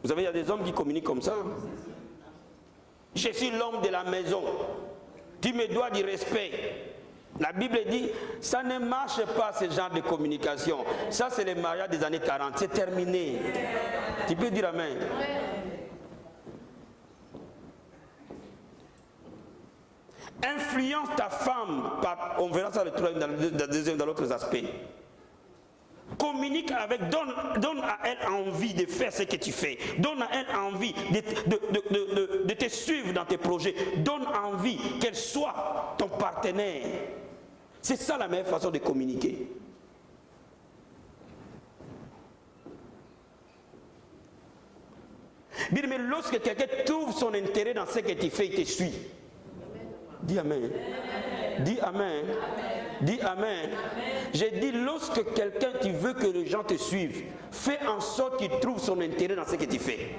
Vous savez, il y a des hommes qui communiquent comme ça. Je suis l'homme de la maison. Tu me dois du respect. La Bible dit, ça ne marche pas ce genre de communication. Ça, c'est le mariage des années 40. C'est terminé. Tu peux dire amen. Influence ta femme. On verra ça dans l'autre aspect. Communique avec, donne à elle envie de faire ce que tu fais. Donne à elle envie de te suivre dans tes projets. Donne envie qu'elle soit ton partenaire. C'est ça la meilleure façon de communiquer. Bien, mais lorsque quelqu'un trouve son intérêt dans ce que tu fais, il te suit. Dis amen. Dis amen. Dis amen. J'ai dit, lorsque quelqu'un, tu veux que les gens te suivent, fais en sorte qu'il trouve son intérêt dans ce que tu fais.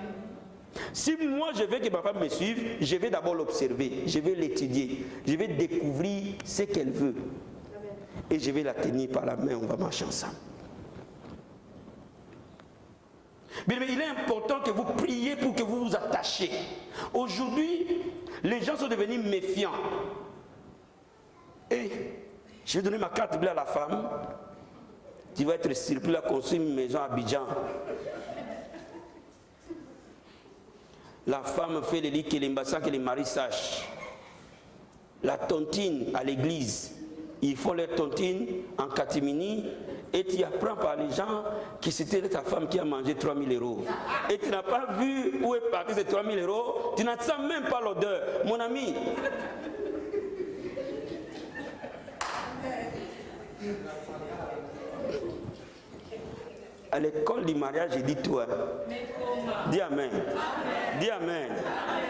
Si moi je veux que ma femme me suive, je vais d'abord l'observer, je vais l'étudier, je vais découvrir ce qu'elle veut. Et je vais la tenir par la main, on va marcher ensemble. Mais il est important que vous priez pour que vous vous attachiez. Aujourd'hui, les gens sont devenus méfiants. Et je vais donner ma carte bleue à la femme. Tu vas être surpris à construire une maison à Abidjan. La femme fait les lits que les maris sachent. La tontine à l'église. Ils font leur tontine en catimini et tu apprends par les gens que c'était ta femme qui a mangé 3 000 euros. Et tu n'as pas vu où est parti ces 3 000 euros. Tu n'en sens même pas l'odeur. Mon ami. À l'école du mariage, j'ai dit toi. Dis amen. Dis amen.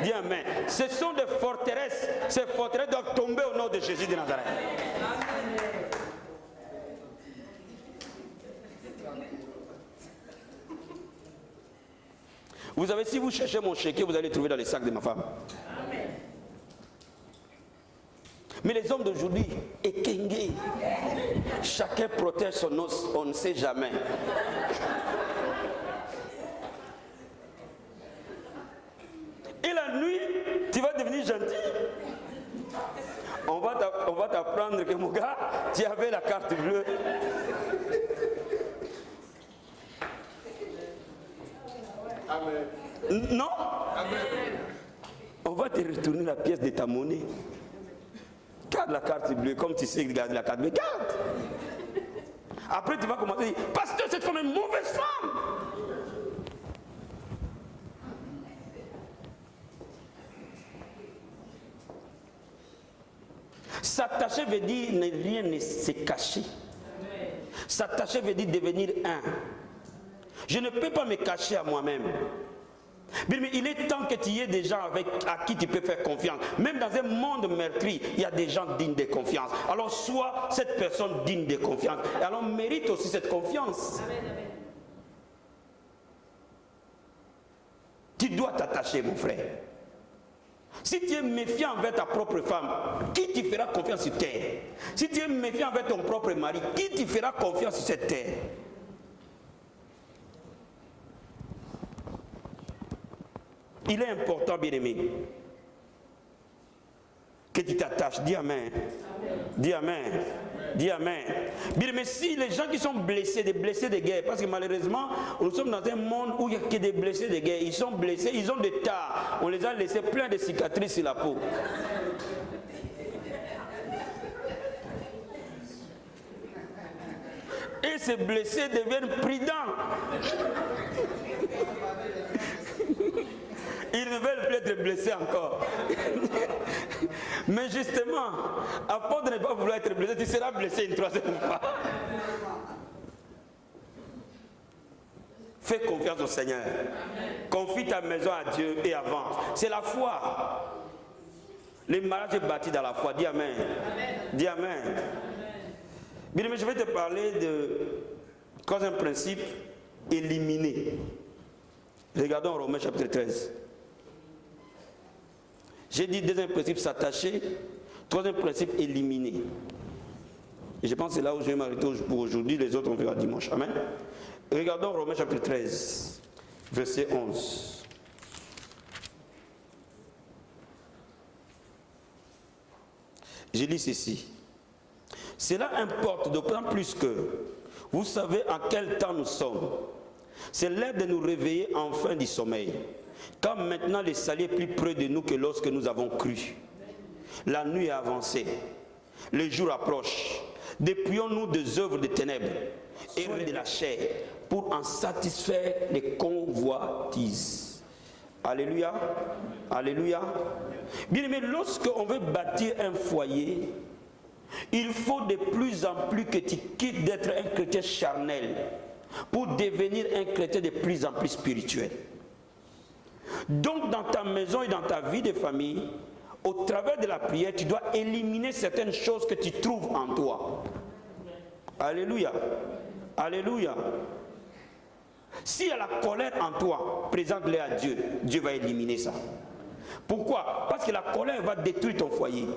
Dis amen. Ce sont des forteresses. Ces forteresses doivent tomber au nom de Jésus de Nazareth. Vous savez, si vous cherchez mon chéquier, vous allez le trouver dans les sacs de ma femme. Mais les hommes d'aujourd'hui, ékengués, chacun protège son os, on ne sait jamais. Et la nuit, tu vas devenir gentil. On va t'apprendre que mon gars, tu avais la carte bleue. Amen. Non? Amen. On va te retourner la pièce de ta monnaie. Garde la carte bleue, comme tu sais garder la carte bleue, garde. Après tu vas commencer à dire, pasteur, cette femme est une mauvaise femme. S'attacher veut dire ne rien ne se cacher. S'attacher veut dire devenir un. Je ne peux pas me cacher à moi-même. Mais il est temps que tu aies des gens à qui tu peux faire confiance. Même dans un monde meurtri, il y a des gens dignes de confiance. Alors sois cette personne digne de confiance. Et alors mérite aussi cette confiance. Amen, amen. Tu dois t'attacher, mon frère. Si tu es méfiant envers ta propre femme, qui te fera confiance sur terre? Si tu es méfiant envers ton propre mari, qui te fera confiance sur cette terre? Il est important, bien-aimé, que tu t'attaches. Dis Amen. Dis Amen. Dis Amen. Bien, mais si les gens qui sont blessés, des blessés de guerre, parce que malheureusement, nous sommes dans un monde où il n'y a que des blessés de guerre. Ils sont blessés, ils ont des tares. On les a laissés plein de cicatrices sur la peau. Et ces blessés deviennent prudents. Ils ne veulent plus être blessés encore. Mais justement, à force de ne pas vouloir être blessé, tu seras blessé une troisième fois. Fais confiance au Seigneur. Confie ta maison à Dieu et avance. C'est la foi. Le mariage est bâti dans la foi. Dis Amen. Dis Amen. Bien, mais je vais te parler de troisième principe, éliminer. Regardons Romains chapitre 13. J'ai dit deuxième principe, s'attacher. Troisième principe, éliminer. Et je pense que c'est là où je vais m'arrêter pour aujourd'hui. Les autres, on verra dimanche. Amen. Regardons Romains chapitre 13, verset 11. Je lis ceci. Cela importe d'autant plus que vous savez en quel temps nous sommes. C'est l'heure de nous réveiller enfin du sommeil. Car maintenant le salut est plus près de nous que lorsque nous avons cru. La nuit est avancée. Le jour approche. Dépouillons-nous des œuvres des ténèbres et de la chair pour en satisfaire les convoitises. Alléluia. Alléluia. Bien aimé, lorsqu'on veut bâtir un foyer, il faut de plus en plus que tu quittes d'être un chrétien charnel pour devenir un chrétien de plus en plus spirituel. Donc dans ta maison et dans ta vie de famille, au travers de la prière, tu dois éliminer certaines choses que tu trouves en toi. Alléluia. Alléluia. S'il y a la colère en toi, présente-le à Dieu. Dieu va éliminer ça. Pourquoi? Parce que la colère va détruire ton foyer.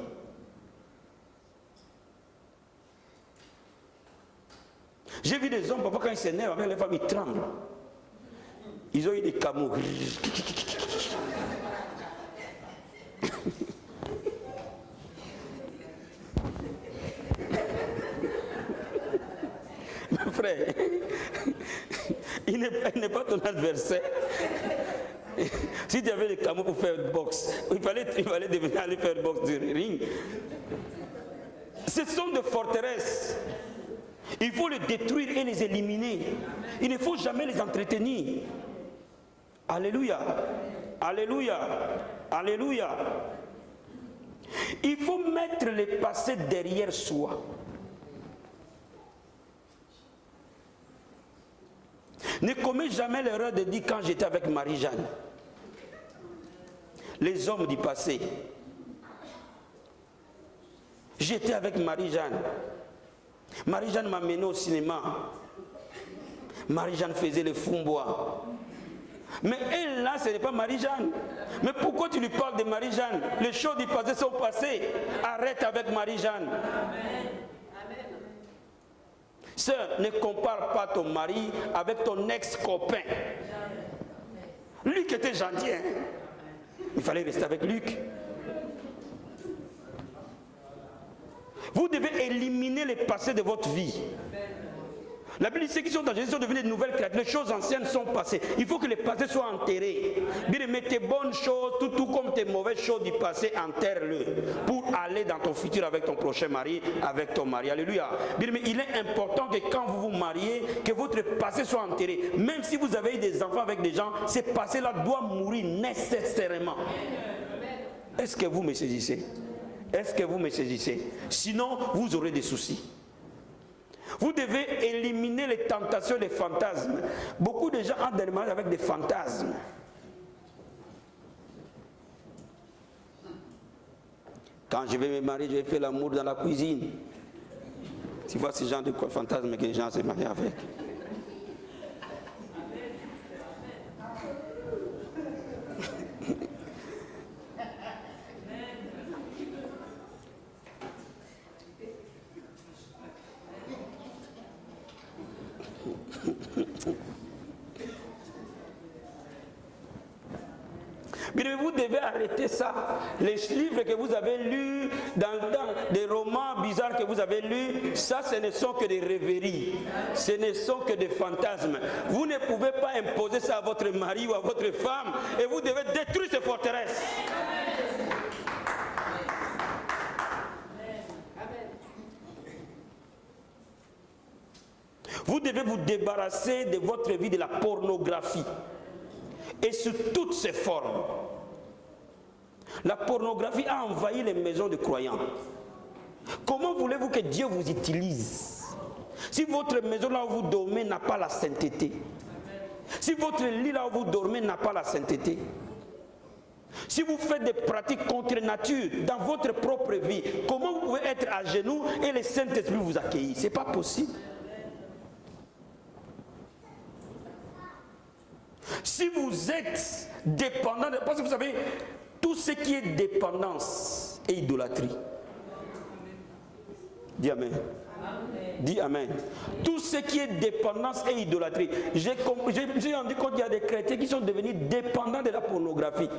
J'ai vu des hommes, parfois quand ils s'énervent avec les femmes, ils tremblent. Ils ont eu des camots. Mon frère, il n'est pas ton adversaire. Si tu avais des camots pour faire boxe, il fallait devenir aller faire boxe du ring. Ce sont des forteresses. Il faut les détruire et les éliminer. Il ne faut jamais les entretenir. Alléluia. Alléluia. Alléluia. Il faut mettre le passé derrière soi. Ne commets jamais l'erreur de dire quand j'étais avec Marie-Jeanne. Les hommes du passé. J'étais avec Marie-Jeanne. Marie-Jeanne m'a mené au cinéma. Marie-Jeanne faisait le fumbois. Mais elle là, ce n'est pas Marie-Jeanne. Mais pourquoi tu lui parles de Marie-Jeanne? Les choses du passé sont passées. Arrête avec Marie-Jeanne. Sœur, ne compare pas ton mari avec ton ex-copain. Luc était gentil. Hein? Il fallait rester avec Luc. Vous devez éliminer le passé de votre vie. La Bible dit ceux qui sont dans Jésus sont devenus de nouvelles créatures. Les choses anciennes sont passées. Il faut que le passé soit enterré. Bien, mais tes bonnes choses, tout comme tes mauvaises choses du passé, enterre-le pour aller dans ton futur avec ton prochain mari, avec ton mari. Alléluia. Bien, mais il est important que quand vous vous mariez, que votre passé soit enterré. Même si vous avez eu des enfants avec des gens, ce passé-là doit mourir nécessairement. Est-ce que vous me saisissez? Est-ce que vous me saisissez? Sinon, vous aurez des soucis. Vous devez éliminer les tentations, les fantasmes. Beaucoup de gens entrent dans le mariage avec des fantasmes. Quand je vais me marier, je vais faire l'amour dans la cuisine. Tu vois ce genre de fantasmes que les gens se marient avec. vous devez arrêter ça. Les livres que vous avez lus, dans des romans bizarres que vous avez lus, ça, ce ne sont que des rêveries. Ce ne sont que des fantasmes. Vous ne pouvez pas imposer ça à votre mari ou à votre femme et vous devez détruire ces forteresses. Vous devez vous débarrasser de votre vie de la pornographie et sous toutes ses formes. La pornographie a envahi les maisons de croyants. Comment voulez-vous que Dieu vous utilise si votre maison là où vous dormez n'a pas la sainteté? Si votre lit là où vous dormez n'a pas la sainteté? Si vous faites des pratiques contre nature dans votre propre vie, comment vous pouvez être à genoux et le Saint-Esprit vous accueillir? Ce n'est pas possible. Si vous êtes dépendant, parce que vous savez, tout ce qui est dépendance est idolâtrie. Dis Amen. Dis Amen. Tout ce qui est dépendance est idolâtrie. Je me suis rendu compte qu'il y a des chrétiens qui sont devenus dépendants de la pornographie.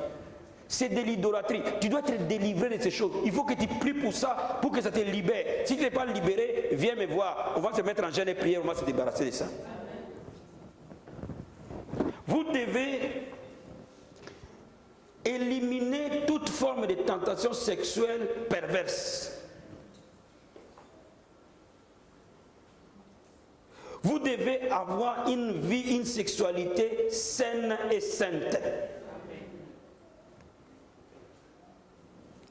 C'est de l'idolâtrie. Tu dois être délivré de ces choses. Il faut que tu pries pour ça, pour que ça te libère. Si tu n'es pas libéré, viens me voir. On va se mettre en jeûne et prière, on va se débarrasser de ça. Vous devez éliminer toute forme de tentation sexuelle perverse. Vous devez avoir une vie, une sexualité saine et sainte.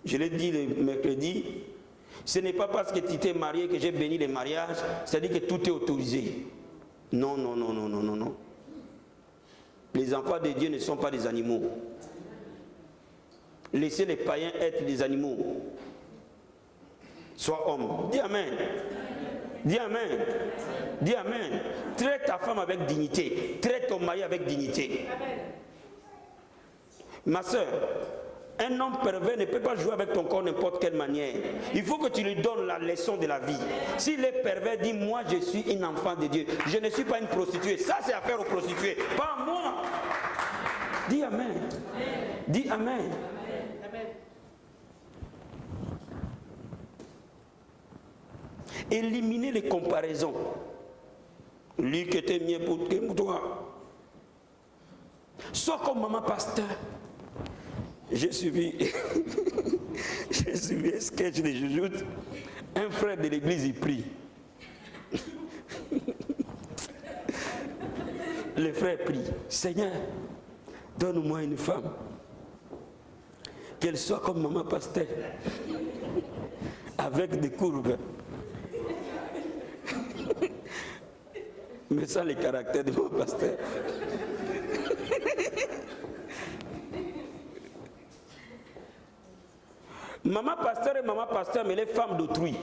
Je l'ai dit le mercredi, ce n'est pas parce que tu t'es marié que j'ai béni les mariages, c'est-à-dire que tout est autorisé. Non, non, non, non, non, non, non. Les enfants de Dieu ne sont pas des animaux. Laissez les païens être des animaux. Sois homme. Dis Amen. Dis Amen. Dis Amen. Traite ta femme avec dignité. Traite ton mari avec dignité. Ma soeur, un homme pervers ne peut pas jouer avec ton corps n'importe quelle manière. Il faut que tu lui donnes la leçon de la vie. S'il est pervers, dis moi je suis une enfant de Dieu. Je ne suis pas une prostituée. Ça c'est affaire aux prostituées, pas à moi. Dis Amen. Dis Amen. Éliminez les comparaisons. Lui qui était mieux pour toi. Sois comme maman pasteur. J'ai suivi un sketch de Joujoute. Un frère de l'église, il prie. Le frère prie. Seigneur, donne-moi une femme. Qu'elle soit comme maman pasteur. Avec des courbes. Mais sans les caractères de mon pasteur. Maman pasteur, mais les femmes d'autrui.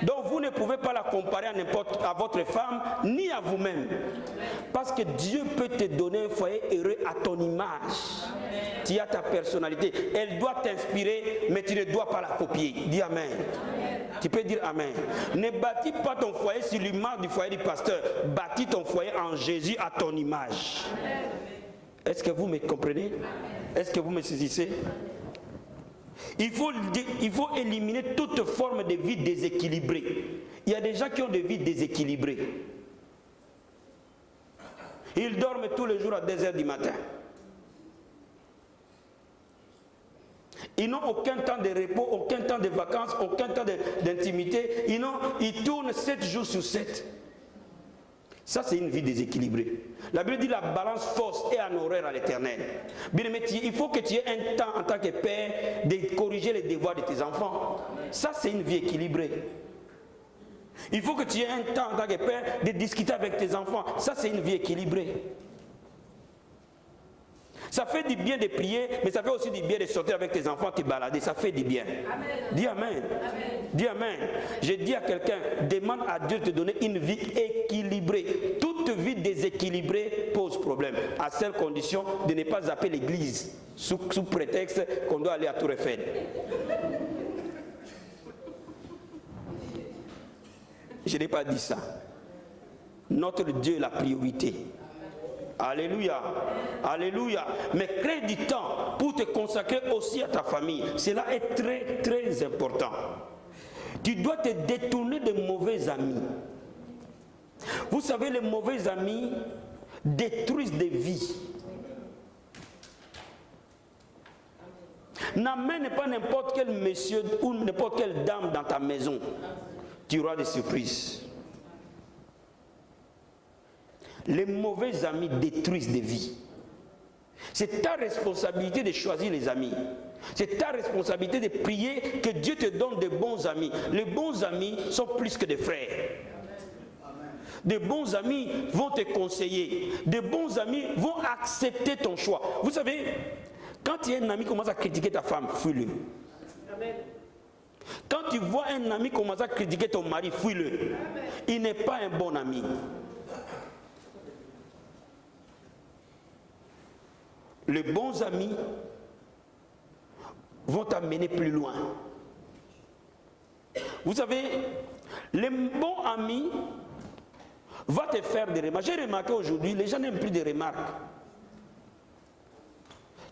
Donc vous ne pouvez pas la comparer à votre femme, ni à vous-même. Parce que Dieu peut te donner un foyer heureux à ton image. Tu as ta personnalité. Elle doit t'inspirer, mais tu ne dois pas la copier. Dis Amen. Tu peux dire Amen. Ne bâtis pas ton foyer sur l'image du foyer du pasteur. Bâtis ton foyer en Jésus à ton image. Est-ce que vous me comprenez? Est-ce que vous me saisissez? Il faut éliminer toute forme de vie déséquilibrée. Il y a des gens qui ont des vies déséquilibrées. Ils dorment tous les jours à 2 heures du matin. Ils n'ont aucun temps de repos, aucun temps de vacances, aucun temps d'intimité. Ils tournent 7 jours sur 7. Ça, c'est une vie déséquilibrée. La Bible dit la balance fausse est en horreur à l'Éternel. Bien aimé, il faut que tu aies un temps en tant que père de corriger les devoirs de tes enfants. Ça, c'est une vie équilibrée. Il faut que tu aies un temps en tant que père de discuter avec tes enfants. Ça, c'est une vie équilibrée. Ça fait du bien de prier, mais ça fait aussi du bien de sortir avec tes enfants, te balader. Ça fait du bien. Amen. Dis Amen. Amen. Dis Amen. Je dis à quelqu'un, demande à Dieu de te donner une vie équilibrée. Toute vie déséquilibrée pose problème. À seule condition de ne pas zapper l'église sous prétexte qu'on doit aller à Tour Eiffel. Je n'ai pas dit ça. Notre Dieu est la priorité. Alléluia. Alléluia. Mais crée du temps pour te consacrer aussi à ta famille. Cela est très, très important. Tu dois te détourner de mauvais amis. Vous savez, les mauvais amis détruisent des vies. N'amène pas n'importe quel monsieur ou n'importe quelle dame dans ta maison. Tu auras des surprises. Les mauvais amis détruisent des vies. C'est ta responsabilité de choisir les amis. C'est ta responsabilité de prier que Dieu te donne de bons amis. Les bons amis sont plus que des frères. De bons amis vont te conseiller. De bons amis vont accepter ton choix. Vous savez, quand il y a un ami qui commence à critiquer ta femme, fuis-le. Quand tu vois un ami commencer à critiquer ton mari, fuis-le. Il n'est pas un bon ami. Les bons amis vont t'amener plus loin. Vous savez, les bons amis vont te faire des remarques. J'ai remarqué aujourd'hui, les gens n'aiment plus des remarques.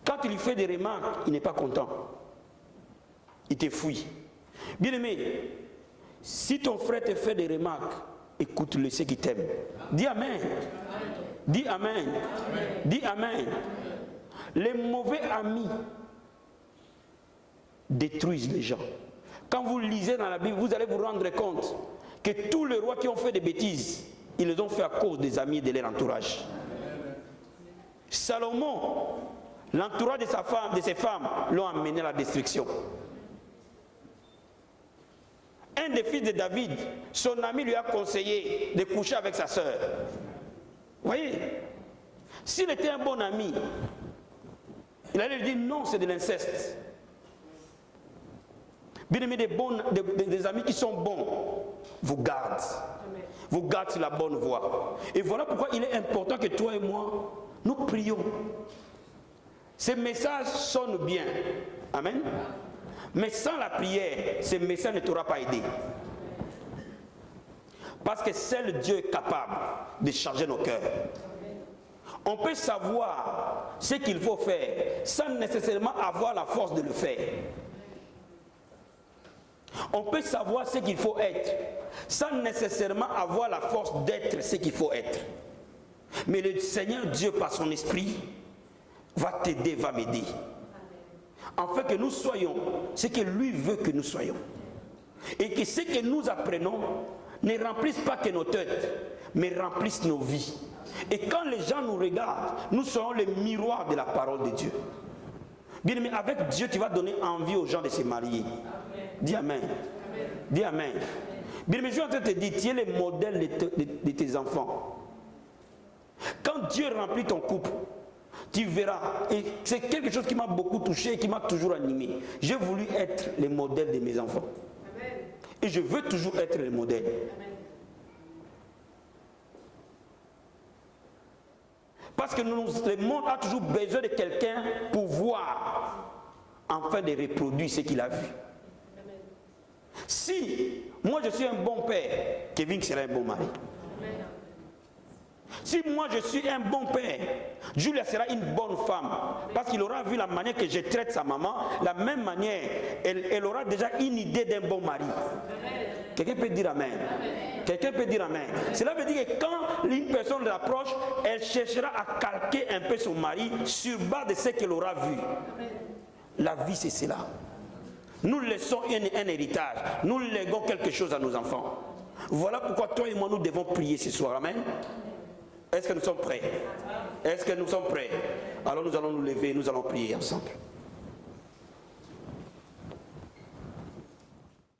Quand il fait des remarques, il n'est pas content. Il te fuit. Bien aimé, si ton frère te fait des remarques, écoute-le, c'est qu'il t'aime. Dis Amen. Dis Amen. Dis Amen. Les mauvais amis détruisent les gens. Quand vous lisez dans la Bible, vous allez vous rendre compte que tous les rois qui ont fait des bêtises, ils les ont fait à cause des amis et de leur entourage. Salomon, l'entourage de sa femme, de ses femmes, l'ont amené à la destruction. Un des fils de David, son ami lui a conseillé de coucher avec sa sœur. Vous voyez, s'il était un bon ami, il allait lui dire non, c'est de l'inceste. Bien aimé, des amis qui sont bons vous gardent. Vous gardent sur la bonne voie. Et voilà pourquoi il est important que toi et moi, nous prions. Ces messages sonnent bien. Amen. Mais sans la prière, ces messages ne t'auront pas aidé. Parce que seul Dieu est capable de changer nos cœurs. On peut savoir ce qu'il faut faire sans nécessairement avoir la force de le faire. On peut savoir ce qu'il faut être sans nécessairement avoir la force d'être ce qu'il faut être. Mais le Seigneur Dieu, par son esprit, va t'aider, va m'aider. Afin que nous soyons ce que lui veut que nous soyons. Et que ce que nous apprenons ne remplisse pas que nos têtes, mais remplisse nos vies. Et quand les gens nous regardent, nous serons le miroir de la parole de Dieu. Bien aimé, avec Dieu, tu vas donner envie aux gens de se marier. Dis Amen. Dis Amen. Bien aimé, je suis en train de te dire, tu es le modèle de tes enfants. Quand Dieu remplit ton couple, tu verras. Et c'est quelque chose qui m'a beaucoup touché et qui m'a toujours animé. J'ai voulu être le modèle de mes enfants. Et je veux toujours être le modèle. Parce que le monde a toujours besoin de quelqu'un pour voir, afin de reproduire ce qu'il a vu. Si moi je suis un bon père, Kevin sera un bon mari. Si moi je suis un bon père, Julia sera une bonne femme. Parce qu'il aura vu la manière que je traite sa maman, la même manière, elle aura déjà une idée d'un bon mari. Quelqu'un peut dire Amen. Quelqu'un peut dire Amen. Cela veut dire que quand une personne l'approche, elle cherchera à calquer un peu son mari sur base de ce qu'elle aura vu. La vie, c'est cela. Nous laissons un héritage. Nous léguons quelque chose à nos enfants. Voilà pourquoi toi et moi, nous devons prier ce soir. Amen. Est-ce que nous sommes prêts? Est-ce que nous sommes prêts? Alors nous allons nous lever et nous allons prier ensemble.